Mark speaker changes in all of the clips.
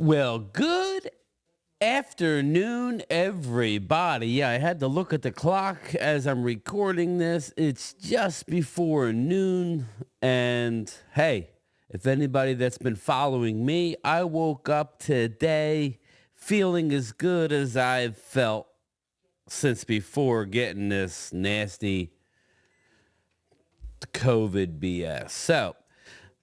Speaker 1: Well, good afternoon, everybody. Yeah, I had to look at the clock as I'm recording this. It's just before noon. And hey, if anybody that's been following me, I woke up today feeling as good as I've felt since before getting this nasty COVID BS. So,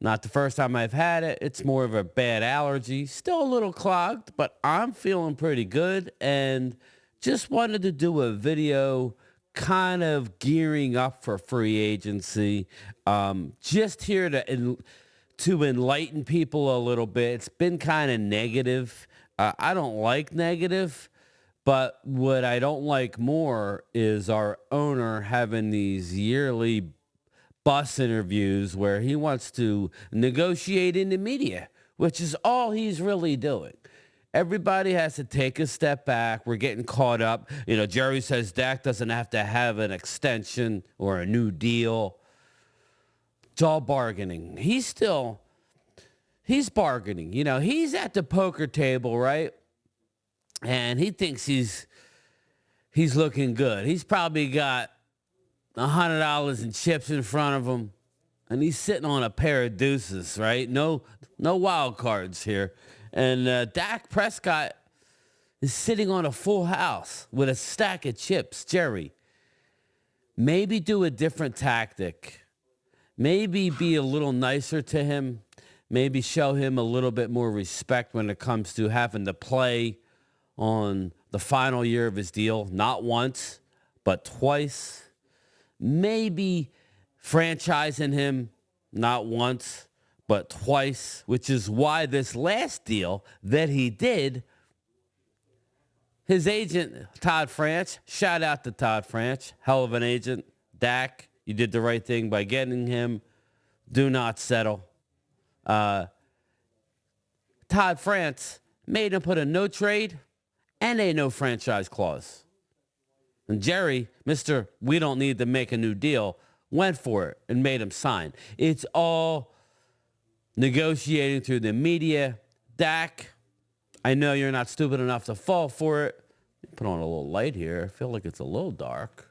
Speaker 1: not the first time I've had it. It's more of a bad allergy. Still a little clogged, but I'm feeling pretty good. And just wanted to do a video kind of gearing up for free agency. Just here to enlighten people a little bit. It's been kind of negative. I don't like negative. But what I don't like more is our owner having these yearly bus interviews where he wants to negotiate in the media, which is all he's really doing. Everybody has to take a step back. We're getting caught up. You know, Jerry says Dak doesn't have to have an extension or a new deal. It's all bargaining. He's bargaining. You know, he's at the poker table, right? And he thinks he's looking good. He's probably got $100 in chips in front of him, and he's sitting on a pair of deuces, right? No wild cards here. And Dak Prescott is sitting on a full house with a stack of chips. Jerry, maybe do a different tactic. Maybe be a little nicer to him. Maybe show him a little bit more respect when it comes to having to play on the final year of his deal. Not once, but twice. Maybe franchising him not once, but twice, which is why this last deal that he did, his agent, Todd France, shout out to Todd France, hell of an agent. Dak, you did the right thing by getting him. Do not settle. Todd France made him put a no trade and a no franchise clause. And Jerry, Mr. We don't need to make a new deal, went for it and made him sign. It's all negotiating through the media. Dak, I know you're not stupid enough to fall for it. Put on a little light here. I feel like it's a little dark.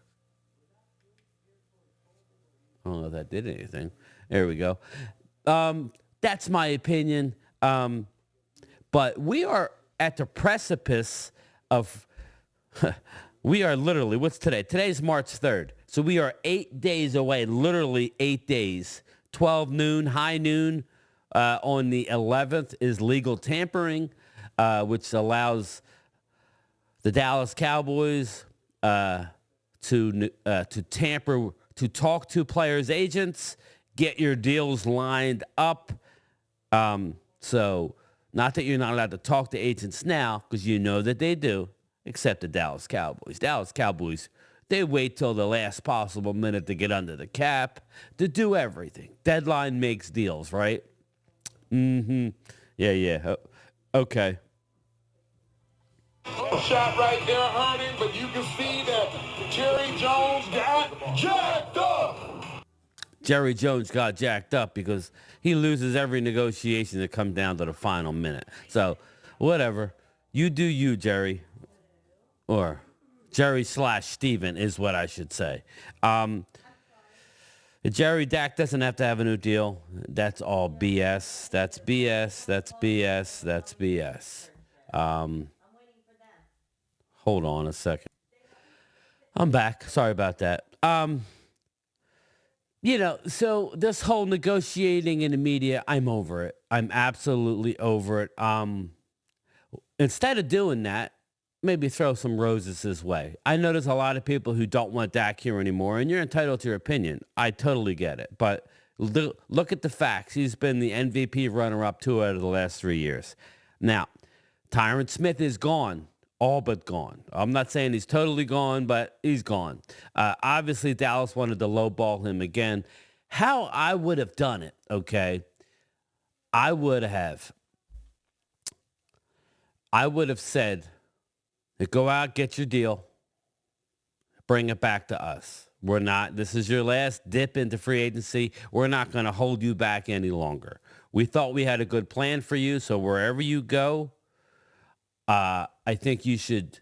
Speaker 1: I don't know if that did anything. There we go. That's my opinion. But we are at the precipice of... We are literally, what's today? Today's March 3rd. So we are 8 days away, literally 8 days. 12 noon, high noon on the 11th is legal tampering, which allows the Dallas Cowboys to tamper, to talk to players' agents, get your deals lined up. So not that you're not allowed to talk to agents now, because you know that they do. Except the Dallas Cowboys. Dallas Cowboys, they wait till the last possible minute to get under the cap, to do everything. Deadline makes deals, right? Mm-hmm. Yeah. Okay.
Speaker 2: Shot right there hurting, but you can see that Jerry Jones got jacked up.
Speaker 1: Jerry Jones got jacked up because he loses every negotiation that comes down to the final minute. So, whatever. You do you, Jerry. Or Jerry/Steven is what I should say. Jerry, Dak doesn't have to have a new deal. That's all BS. That's BS. That's BS. That's BS. Hold on a second. I'm back. Sorry about that. So this whole negotiating in the media, I'm over it. I'm absolutely over it. Instead of doing that, maybe throw some roses his way. I know there's a lot of people who don't want Dak here anymore, and you're entitled to your opinion. I totally get it. But look at the facts. He's been the MVP runner-up 2 out of the last 3 years. Now, Tyron Smith is gone, all but gone. I'm not saying he's totally gone, but he's gone. Obviously, Dallas wanted to lowball him again. How I would have done it, okay, I would have said, go out, get your deal, bring it back to us. This is your last dip into free agency. We're not going to hold you back any longer. We thought we had a good plan for you, so wherever you go, I think you should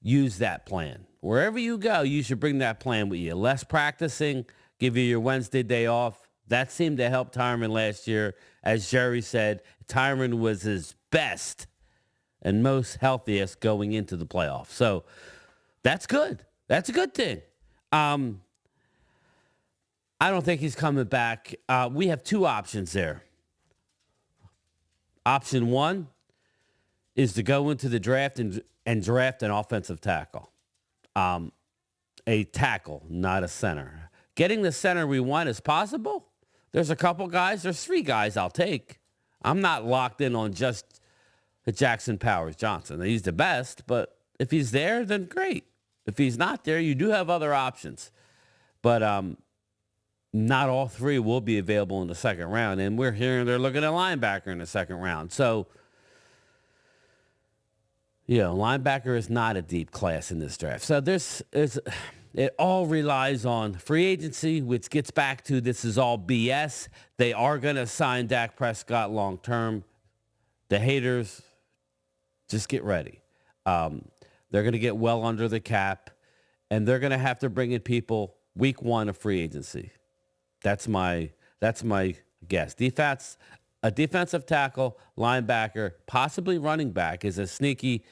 Speaker 1: use that plan. Wherever you go, you should bring that plan with you. Less practicing, give you your Wednesday day off. That seemed to help Tyron last year. As Jerry said, Tyron was his best and most healthiest going into the playoffs. So that's good. That's a good thing. I don't think he's coming back. We have two options there. Option one is to go into the draft and draft an offensive tackle. A tackle, not a center. Getting the center we want is possible. There's a couple guys. There's 3 guys I'll take. I'm not locked in on just Jackson Powers Johnson. He's the best, but if he's there, then great. If he's not there, you do have other options. But not all 3 will be available in the second round. And we're hearing they're looking at linebacker in the second round. So, linebacker is not a deep class in this draft. So it all relies on free agency, which gets back to this is all BS. They are going to sign Dak Prescott long term. The haters, just get ready. They're going to get well under the cap, and they're going to have to bring in people week 1 of free agency. That's my guess. A defensive tackle, linebacker, possibly running back is a sneaky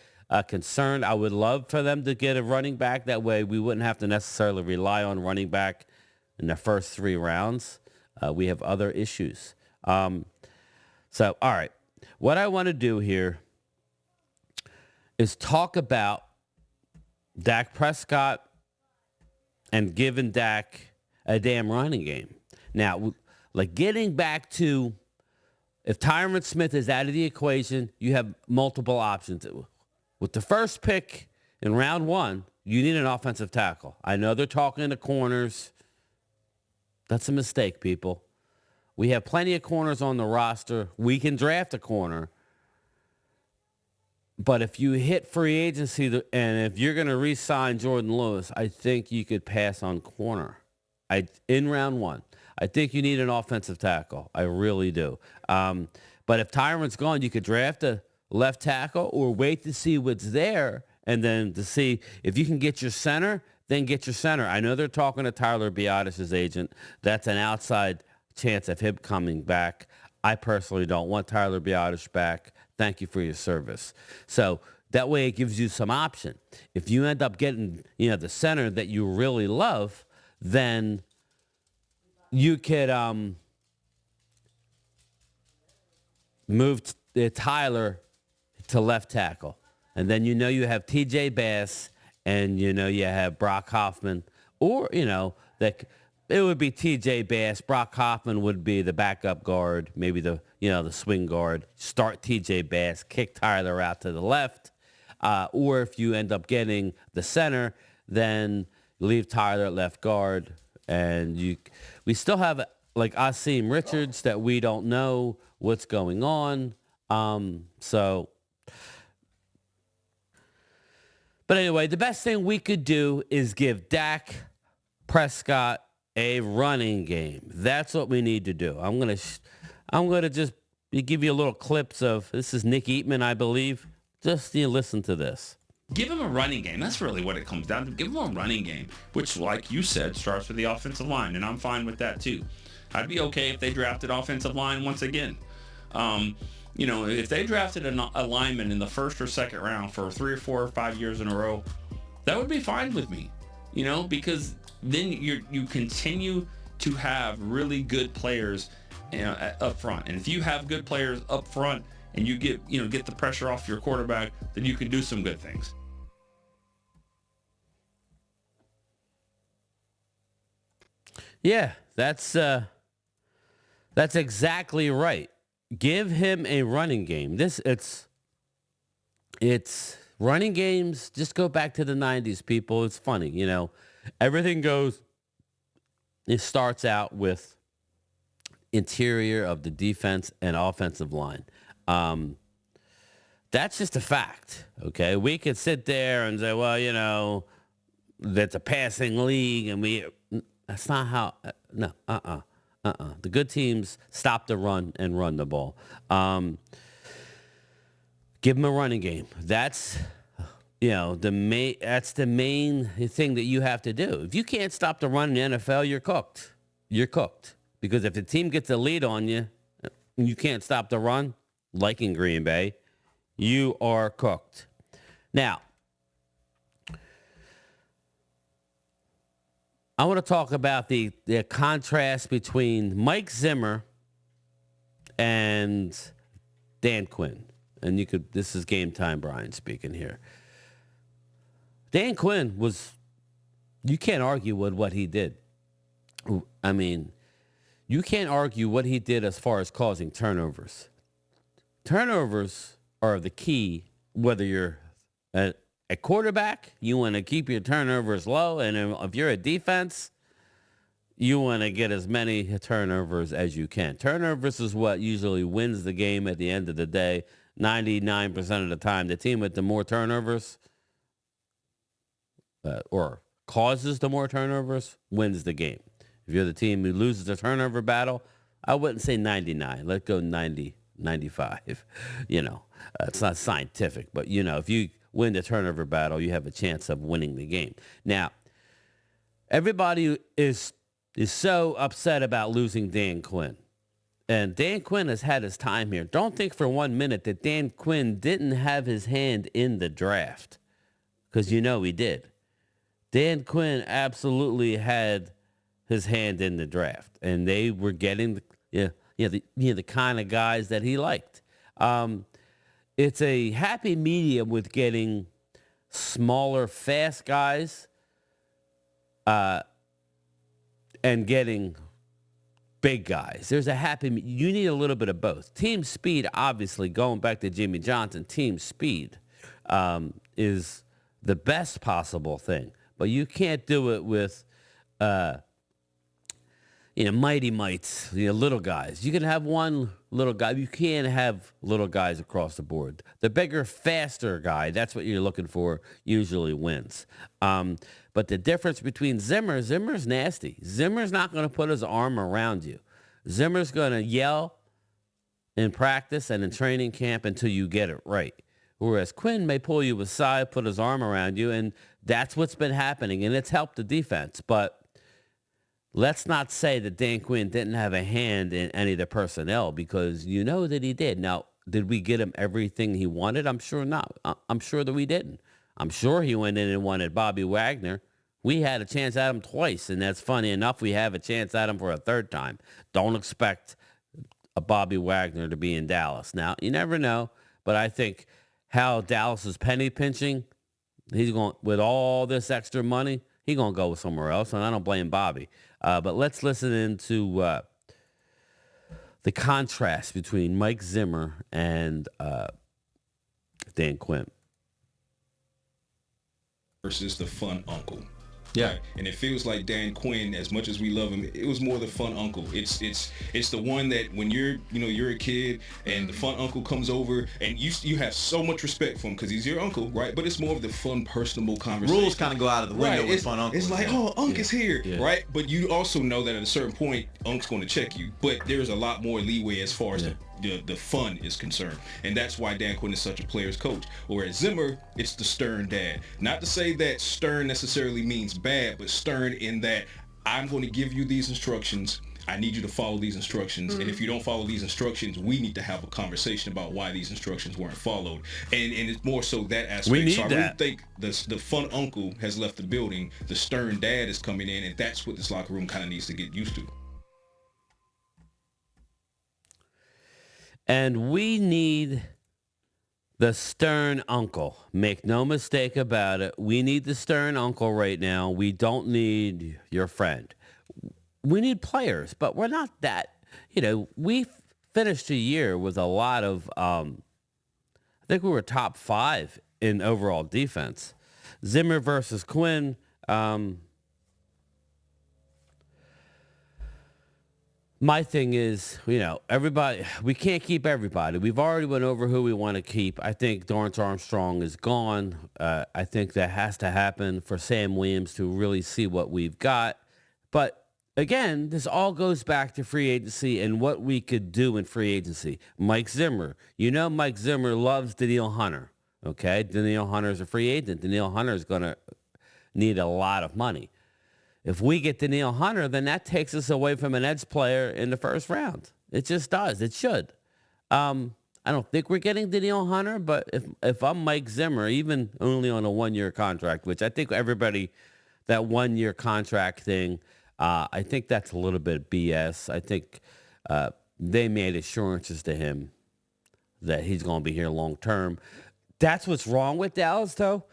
Speaker 1: concern. I would love for them to get a running back. That way we wouldn't have to necessarily rely on running back in the first 3 rounds. We have other issues. All right. What I want to do here is talk about Dak Prescott and giving Dak a damn running game. Now, like getting back to if Tyron Smith is out of the equation, you have multiple options. With the first pick in round 1, you need an offensive tackle. I know they're talking to corners. That's a mistake, people. We have plenty of corners on the roster. We can draft a corner. But if you hit free agency and if you're going to re-sign Jordan Lewis, I think you could pass on corner in round 1. I think you need an offensive tackle. I really do. But if Tyron's gone, you could draft a left tackle or wait to see what's there and then to see if you can get your center, then get your center. I know they're talking to Tyler Biadasz' agent. That's an outside chance of him coming back. I personally don't want Tyler Biadasz back. Thank you for your service. So that way it gives you some option. If you end up getting, the center that you really love, then you could move Tyler to left tackle. And then you have TJ Bass and you have Brock Hoffman. Or, that it would be TJ Bass. Brock Hoffman would be the backup guard, maybe the swing guard. Start TJ Bass, kick Tyler out to the left. Or if you end up getting the center, then leave Tyler at left guard. And we still have like Asim Richards that we don't know what's going on. But anyway, the best thing we could do is give Dak Prescott a running game. That's what we need to do. I'm gonna just give you a little clips of this is Nick Eatman, I believe. Just listen to this.
Speaker 3: Give him a running game. That's really what it comes down to. Give him a running game, which, like you said, starts with the offensive line, and I'm fine with that too. I'd be okay if they drafted offensive line once again. If they drafted a lineman in the first or second round for 3 or 4 or 5 years in a row, that would be fine with me. Because then you continue to have really good players up front, and if you have good players up front and you get the pressure off your quarterback, then you can do some good things.
Speaker 1: Yeah, that's exactly right. Give him a running game. It's running games. Just go back to the 90s, people. It's funny, everything goes. It starts out with interior of the defense and offensive line. That's just a fact. Okay, we could sit there and say, well, that's a passing league, and that's not how. No, The good teams stop the run and run the ball. Give Give him a running game. That's the main thing that you have to do. If you can't stop the run in the NFL, you're cooked. You're cooked. Because if the team gets a lead on you and you can't stop the run, like in Green Bay, you are cooked. Now, I want to talk about the contrast between Mike Zimmer and Dan Quinn. And this is game time, Brian speaking here. Dan Quinn you can't argue with what he did. I mean, you can't argue what he did as far as causing turnovers. Turnovers are the key, whether you're a quarterback, you want to keep your turnovers low, and if you're a defense, you want to get as many turnovers as you can. Turnovers is what usually wins the game at the end of the day. 99% of the time, the team with the more turnovers or causes the more turnovers wins the game. If you're the team who loses the turnover battle, I wouldn't say 99. Let's go 90, 95. It's not scientific, but, if you win the turnover battle, you have a chance of winning the game. Now, everybody is so upset about losing Dan Quinn. And Dan Quinn has had his time here. Don't think for 1 minute that Dan Quinn didn't have his hand in the draft, because he did. Dan Quinn absolutely had his hand in the draft, and they were getting the kind of guys that he liked. It's a happy medium with getting smaller, fast guys and getting big guys. There's a you need a little bit of both. Team speed, obviously, going back to Jimmy Johnson, team speed is the best possible thing. But you can't do it with, mighty mites, little guys. You can have one little guy. You can't have little guys across the board. The bigger, faster guy, that's what you're looking for, usually wins. But the difference between Zimmer's nasty. Zimmer's not going to put his arm around you. Zimmer's going to yell in practice and in training camp until you get it right. Whereas Quinn may pull you aside, put his arm around you, and that's what's been happening, and it's helped the defense. But let's not say that Dan Quinn didn't have a hand in any of the personnel, because that he did. Now, did we get him everything he wanted? I'm sure not. I'm sure that we didn't. I'm sure he went in and wanted Bobby Wagner. We had a chance at him twice, and that's funny enough. We have a chance at him for a third time. Don't expect a Bobby Wagner to be in Dallas. Now, you never know, but I think how Dallas is penny pinching, he's going, with all this extra money, he's going to go somewhere else, and I don't blame Bobby. But let's listen into the contrast between Mike Zimmer and Dan Quinn.
Speaker 4: Versus the fun uncle.
Speaker 5: Yeah.
Speaker 4: Right? And it feels like Dan Quinn, as much as we love him, it was more the fun uncle. It's the one that when you're a kid and the fun uncle comes over and you have so much respect for him because he's your uncle, right? But it's more of the fun, personable conversation.
Speaker 5: Rules kind of go out of the window with fun uncle.
Speaker 4: It's like, Unc is here, right? But you also know that at a certain point, Unc's going to check you. But there's a lot more leeway as far as the fun is concerned. And that's why Dan Quinn is such a player's coach. Whereas Zimmer, it's the stern dad. Not to say that stern necessarily means bad, but stern in that I'm going to give you these instructions. I need you to follow these instructions. And if you don't follow these instructions, we need to have a conversation about why these instructions weren't followed. And it's more so that aspect.
Speaker 1: We need
Speaker 4: so I
Speaker 1: that.
Speaker 4: really think the fun uncle has left the building. The stern dad is coming in, and that's what this locker room kind of needs to get used to.
Speaker 1: And we need the stern uncle. Make no mistake about it. We need the stern uncle right now. We don't need your friend. We need players, but we're not that. We finished the year with a lot of, I think we were top 5 in overall defense. Zimmer versus Quinn. My thing is, everybody, we can't keep everybody. We've already went over who we want to keep. I think Dorrance Armstrong is gone. I think that has to happen for Sam Williams to really see what we've got. But again, this all goes back to free agency and what we could do in free agency. Mike Zimmer. Mike Zimmer loves Danielle Hunter. Okay? Danielle Hunter is a free agent. Danielle Hunter is going to need a lot of money. If we get Danielle Hunter, then that takes us away from an edge player in the first round. It just does. It should. I don't think we're getting Danielle Hunter, but if I'm Mike Zimmer, even only on a one-year contract, which I think everybody, that one-year contract thing, I think that's a little bit BS. I think they made assurances to him that he's going to be here long term. That's what's wrong with Dallas, though.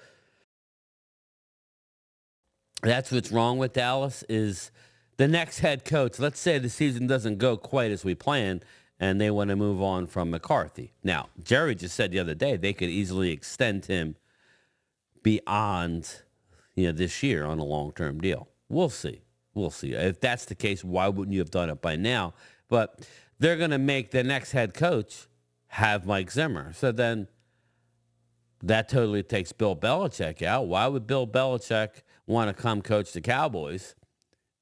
Speaker 1: That's what's wrong with Dallas is the next head coach. Let's say the season doesn't go quite as we planned, and they want to move on from McCarthy. Now, Jerry just said the other day they could easily extend him beyond, this year on a long-term deal. We'll see. We'll see. If that's the case, why wouldn't you have done it by now? But they're going to make the next head coach have Mike Zimmer. So then that totally takes Bill Belichick out. Why would Bill Belichick want to come coach the Cowboys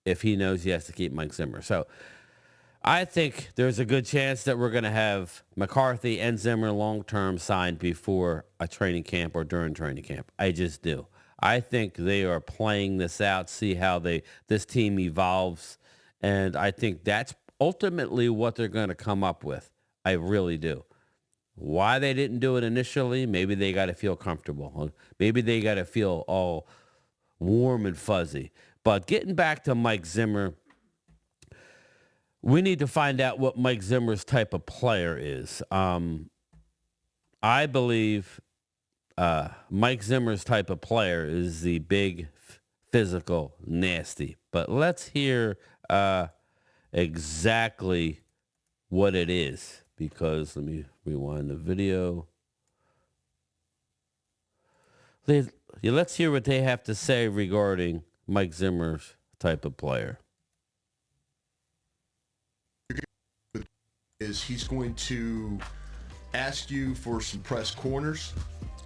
Speaker 1: if he knows he has to keep Mike Zimmer? So I think there's a good chance that we're going to have McCarthy and Zimmer long-term signed before a training camp or during training camp. I just do. I think they are playing this out, see how this team evolves, and I think that's ultimately what they're going to come up with. I really do. Why they didn't do it initially, maybe they got to feel comfortable. Maybe they got to feel all warm and fuzzy. But getting back to Mike Zimmer, we need to find out what Mike Zimmer's type of player is. I believe Mike Zimmer's type of player is the big, physical, nasty. But let's hear exactly what it is, because let me rewind the video. Let's hear what they have to say regarding Mike Zimmer's type of player.
Speaker 6: He's going to ask you for some press corners.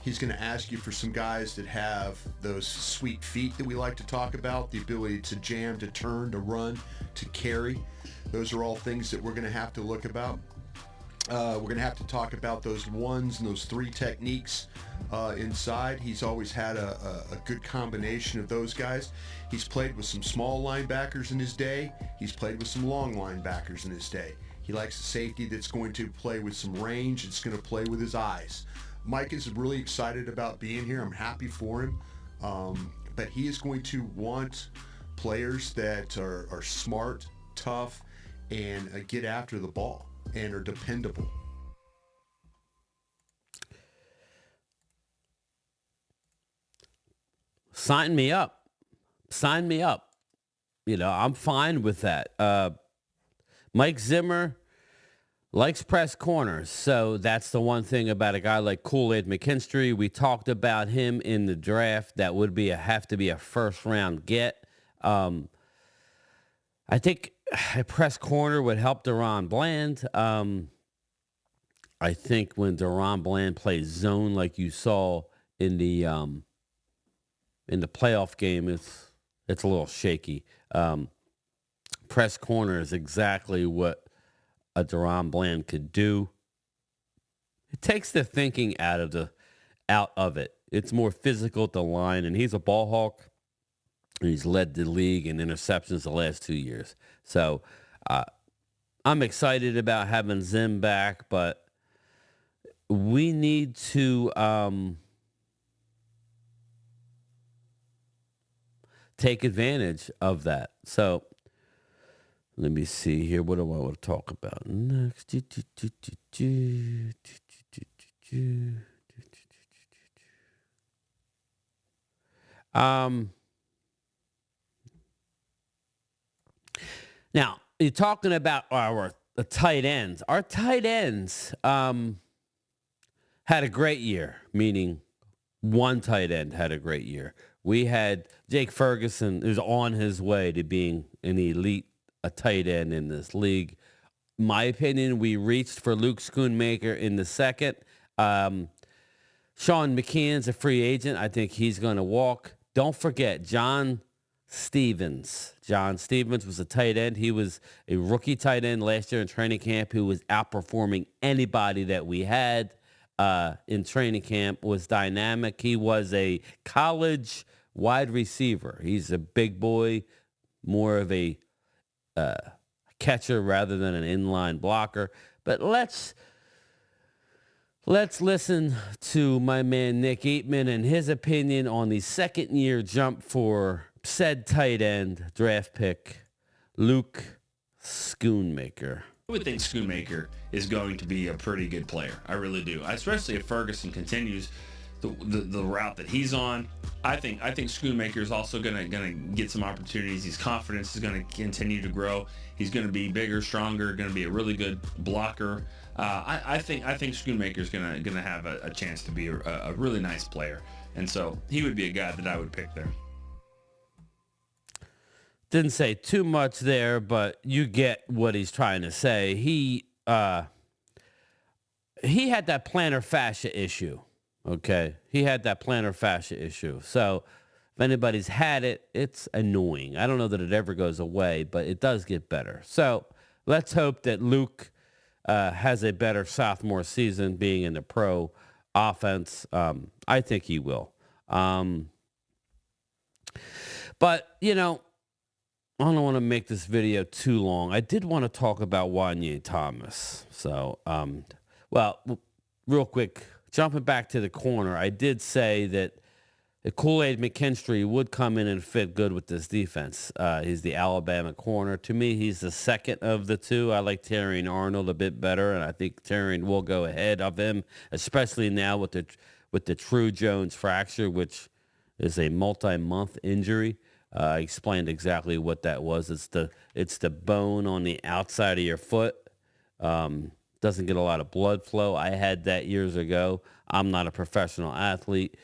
Speaker 6: He's going to ask you for some guys that have those sweet feet that we like to talk about, the ability to jam, to turn, to run, to carry. Those are all things that we're going to have to look about. We're going to have to talk about those ones and those three techniques inside. He's always had a good combination of those guys. He's played with some small linebackers in his day. He's played with some long linebackers in his day. He likes a safety that's going to play with some range. It's going to play with his eyes. Mike is really excited about being here. I'm happy for him. But he is going to want players that are smart, tough, and get after the ball and are dependable.
Speaker 1: Sign me up. Sign me up. I'm fine with that. Mike Zimmer likes press corners, so that's the one thing about a guy like Kool-Aid McKinstry. We talked about him in the draft. That would have to be a first-round get. I think a press corner would help Deron Bland. I think when Deron Bland plays zone like you saw in the playoff game, it's a little shaky. Press corner is exactly what a Deron Bland could do. It takes the thinking out of it. It's more physical at the line, and he's a ball hawk. And he's led the league in interceptions the last 2 years. So I'm excited about having Zim back, but we need to take advantage of that. So let me see here. What do I want to talk about next? Now, you're talking about the tight ends. Our tight ends had a great year, meaning one tight end had a great year. We had Jake Ferguson, who's on his way to being an elite a tight end in this league. My opinion, we reached for Luke Schoonmaker in the second. Sean McKeon's a free agent. I think he's going to walk. Don't forget, John Stevens. John Stevens was a tight end. He was a rookie tight end last year in training camp who was outperforming anybody that we had in training camp, was dynamic. He was a college wide receiver. He's a big boy, more of a catcher rather than an inline blocker. But let's listen to my man Nick Eatman and his opinion on the second-year jump for said tight end draft pick, Luke Schoonmaker.
Speaker 3: I would think Schoonmaker is going to be a pretty good player. I really do. Especially if Ferguson continues the route that he's on. I think Schoonmaker is also gonna get some opportunities. His confidence is gonna continue to grow. He's gonna be bigger, stronger, gonna be a really good blocker. I think Schoonmaker is gonna have a chance to be a really nice player, and so he would be a guy that I would pick there.
Speaker 1: Didn't say too much there, but you get what he's trying to say. He had that plantar fascia issue. Okay, he had that plantar fascia issue. So if anybody's had it, it's annoying. I don't know that it ever goes away, but it does get better. So let's hope that Luke has a better sophomore season being in the pro offense. I think he will. But, you know, I don't want to make this video too long. I did want to talk about Wanye Thomas. So, well, real quick, jumping back to the corner, I did say that Kool-Aid McKinstry would come in and fit good with this defense. He's the Alabama corner. To me, he's the second of the two. I like Terrion Arnold a bit better, and I think Terrion will go ahead of him, especially now with the True Jones fracture, which is a multi-month injury. I explained exactly what that was. It's the bone on the outside of your foot. Doesn't get a lot of blood flow. I had that years ago. I'm not a professional athlete.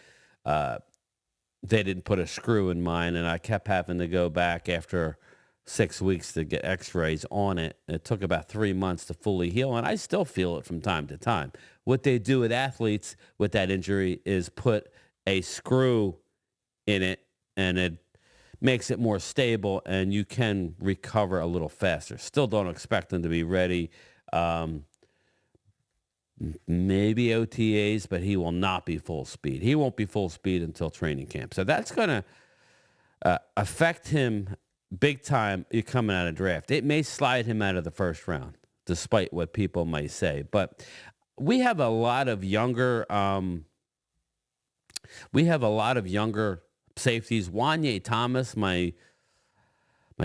Speaker 1: They didn't put a screw in mine, and I kept having to go back after 6 weeks to get x-rays on it. It took about 3 months to fully heal, and I still feel it from time to time. What they do with athletes with that injury is put a screw in it, and it makes it more stable, and you can recover a little faster. Still don't expect them to be ready. Maybe OTAs, but he will not be full speed. He won't be full speed until training camp. So that's going to affect him big time coming out of draft. It may slide him out of the first round, despite what people might say. But we have a lot of younger safeties. Wanye Thomas, my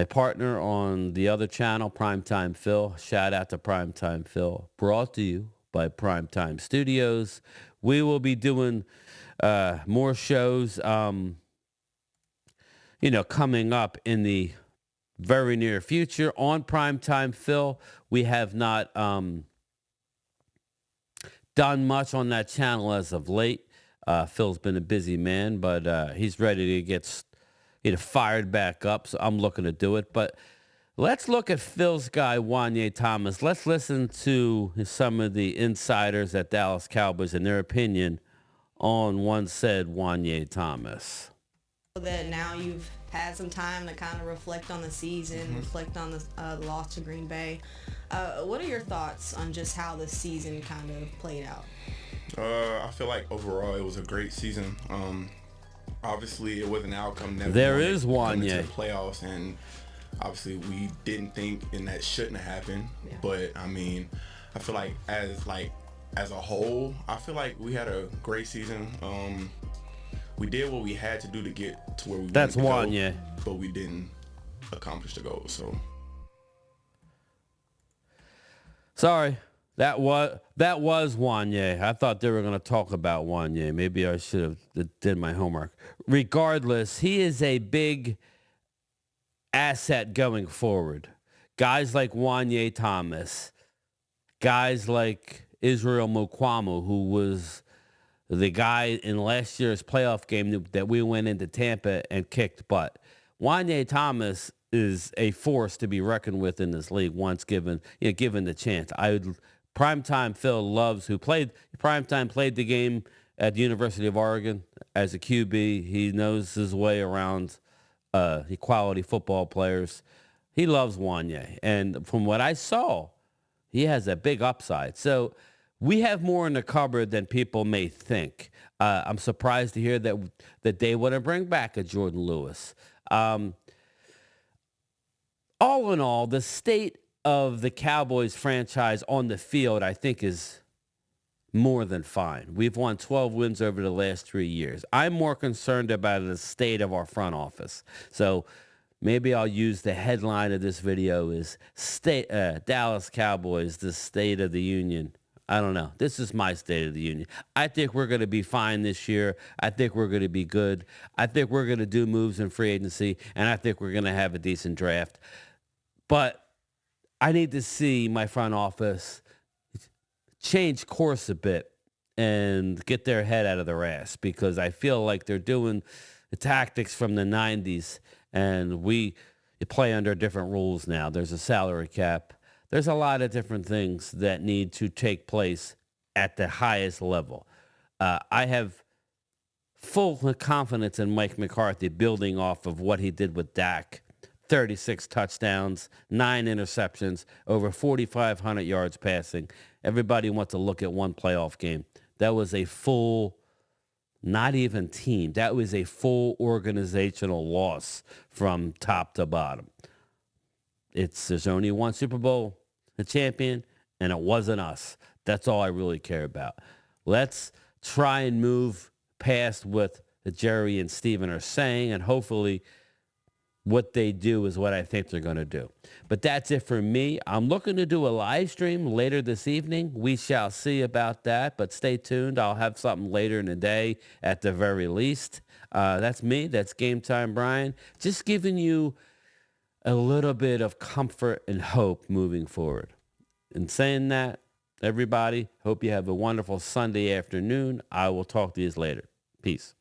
Speaker 1: partner on the other channel, Primetime Phil. Shout out to Primetime Phil. Brought to you by Primetime Studios. We will be doing more shows, coming up in the very near future on Primetime Phil. We have not done much on that channel as of late. Phil's been a busy man, but he's ready to get fired back up, so I'm looking to do it. But let's look at Phil's guy, Wanye Thomas. Let's listen to some of the insiders at Dallas Cowboys and their opinion on one said Wanye Thomas.
Speaker 7: That now you've had some time to kind of reflect on the season, reflect on the loss to Green Bay. What are your thoughts on just how the season kind of played out?
Speaker 8: I feel like overall it was a great season. Obviously, it was an outcome that
Speaker 1: there is Wanye
Speaker 8: into the playoffs, and obviously we didn't think, and that shouldn't have happened. Yeah. But I mean, I feel like as a whole, I feel like we had a great season. We did what we had to do to get to where we wanted to
Speaker 1: Wanye.
Speaker 8: go, but we didn't accomplish the goal. So
Speaker 1: sorry. That was Wanye. I thought they were going to talk about Wanye. Maybe I should have did my homework. Regardless, he is a big asset going forward. Guys like Wanye Thomas, guys like Israel Mukuamu, who was the guy in last year's playoff game that we went into Tampa and kicked butt. Wanye Thomas is a force to be reckoned with in this league once given the chance. Primetime Phil loves Primetime played the game at the University of Oregon as a QB. He knows his way around quality football players. He loves Wanye. And from what I saw, he has a big upside. So we have more in the cupboard than people may think. I'm surprised to hear that they want to bring back a Jordan Lewis. All in all, the state of the Cowboys franchise on the field, I think, is more than fine. We've won 12 wins over the last 3 years. I'm more concerned about the state of our front office. So maybe I'll use the headline of this video is Dallas Cowboys, the State of the Union. I don't know. This is my State of the Union. I think we're going to be fine this year. I think we're going to be good. I think we're going to do moves in free agency, and I think we're going to have a decent draft. But I need to see my front office change course a bit and get their head out of their ass, because I feel like they're doing the tactics from the 90s, and we play under different rules now. There's a salary cap. There's a lot of different things that need to take place at the highest level. I have full confidence in Mike McCarthy building off of what he did with Dak. 36 touchdowns, 9 interceptions, over 4,500 yards passing. Everybody wants to look at one playoff game. That was a full, not even team. That was a full organizational loss from top to bottom. There's only one Super Bowl, a champion, and it wasn't us. That's all I really care about. Let's try and move past what Jerry and Steven are saying, and hopefully what they do is what I think they're going to do. But that's it for me. I'm looking to do a live stream later this evening. We shall see about that, but stay tuned. I'll have something later in the day at the very least. That's me. That's Game Time Brian. Just giving you a little bit of comfort and hope moving forward. In saying that, everybody, hope you have a wonderful Sunday afternoon. I will talk to you later. Peace.